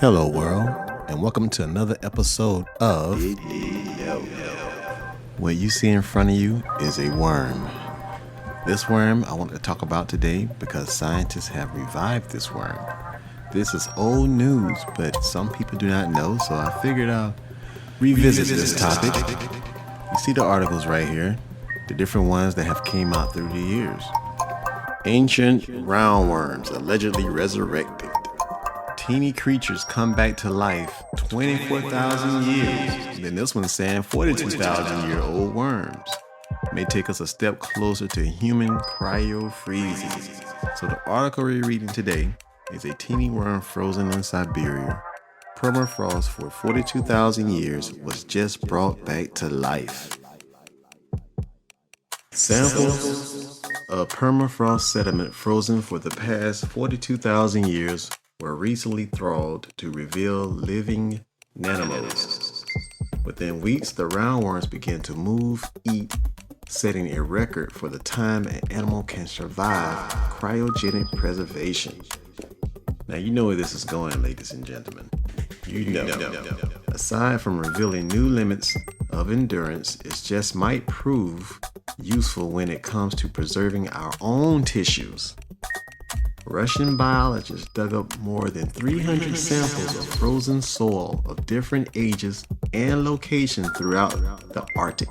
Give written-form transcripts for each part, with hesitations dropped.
Hello, world, and welcome to another episode of What you see in front of you is a worm. This worm I want to talk about today because scientists have revived this worm. This is old news, but some people do not know, so I figured I'll revisit this topic. You see the articles right here, the different ones that have came out through the years. Ancient roundworms allegedly resurrected. Teeny creatures come back to life 24,000 years. Then this one's saying 42,000-year-old worms may take us a step closer to human cryo-freezing. So the article we're reading today is a teeny worm frozen in Siberia. Permafrost for 42,000 years was just brought back to life. Samples of permafrost sediment frozen for the past 42,000 years were recently thawed to reveal living nanomodes. Within weeks, the roundworms began to move, eat, setting a record for the time an animal can survive cryogenic preservation. Now you know where this is going, ladies and gentlemen. You know. Aside from revealing new limits of endurance, it just might prove useful when it comes to preserving our own tissues. Russian biologists dug up more than 300 samples of frozen soil of different ages and locations throughout the Arctic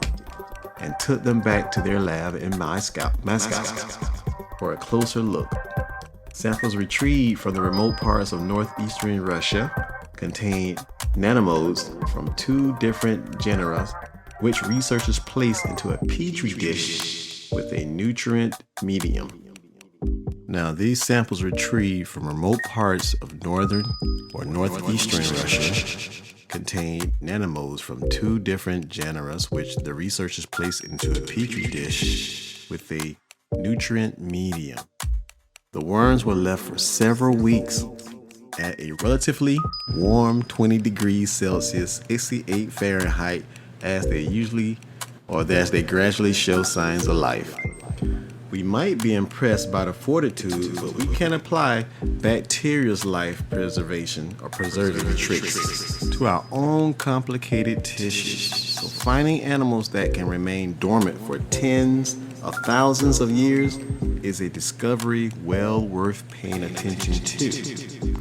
and took them back to their lab in Moscow for a closer look. Samples retrieved from the remote parts of northeastern Russia contained nanomodes from two different genera, which researchers placed into a petri dish with a nutrient medium. Now, these samples retrieved from remote parts of northern or northeastern Russia contain nanomodes from two different genera, which the researchers placed into a petri dish with a nutrient medium. The worms were left for several weeks at a relatively warm 20 degrees Celsius, 68 Fahrenheit, as they gradually show signs of life. We might be impressed by the fortitude, but we can apply bacteria's life preserving tricks to our own complicated tissues. So finding animals that can remain dormant for tens of thousands of years is a discovery well worth paying attention to.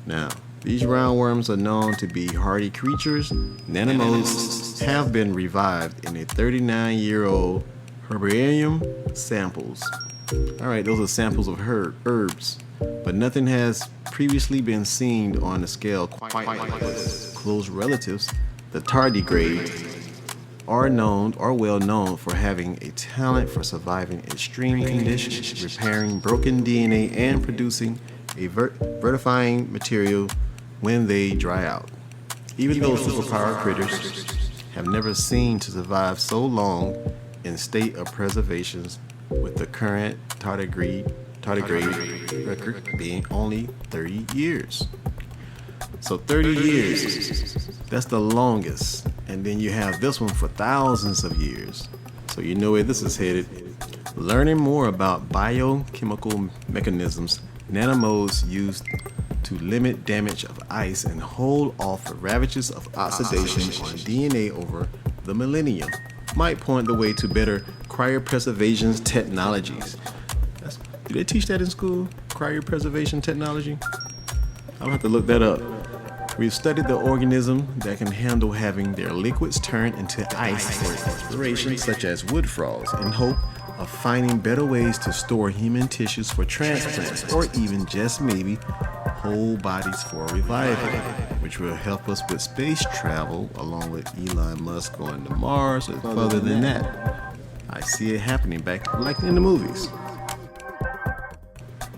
Now, these roundworms are known to be hardy creatures. Nanomodes have been revived in a 39-year-old herbarium samples. All right, those are samples of herbs, but nothing has previously been seen on a scale quite like this. Close relatives, the tardigrades, are well known for having a talent for surviving extreme conditions, repairing broken DNA, and producing a vertifying material when they dry out. Even though superpowered critters have never seemed to survive so long in state of preservation, with the current tardigrade record being only 30 years. So 30 years, that's the longest. And then you have this one for thousands of years. So you know where this is headed. Learning more about biochemical mechanisms nanomodes used to limit damage of ice and hold off the ravages of oxidation on DNA over the millennium might point the way to better cryopreservation technologies. Do they teach that in school? Cryopreservation technology? I'll have to look that up. We've studied the organism that can handle having their liquids turned into ice for exploration, such as wood frogs, in hope of finding better ways to store human tissues for transplants, or even just maybe whole bodies for revival, which will help us with space travel, along with Elon Musk going to Mars, or further than that. I see it happening back like in the movies.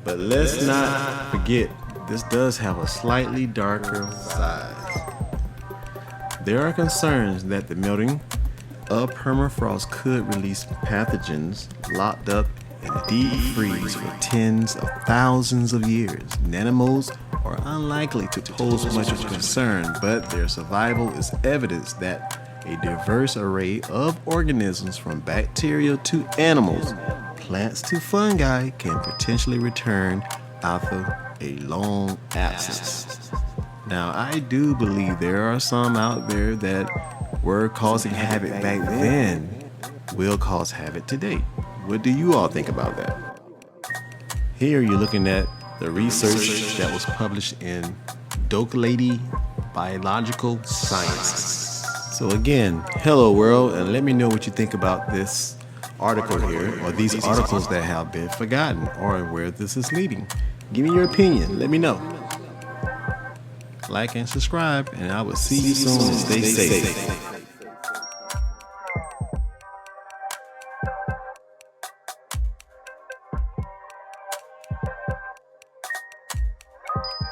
But let's not forget, this does have a slightly darker side. There are concerns that the melting of permafrost could release pathogens locked up in deep freeze for tens of thousands of years. Nanomodes are unlikely to pose much of concern, but their survival is evidence that a diverse array of organisms, from bacteria to animals, plants to fungi, can potentially return after a long absence. Now, I do believe there are some out there that were causing havoc back then will cause havoc today. What do you all think about that? Here you're looking at the research that was published in Dokelady Biological Science. So again, hello world, and let me know what you think about this article here, or these articles that have been forgotten, or where this is leading. Give me your opinion. Let me know. Like and subscribe, and I will see you soon. Stay safe.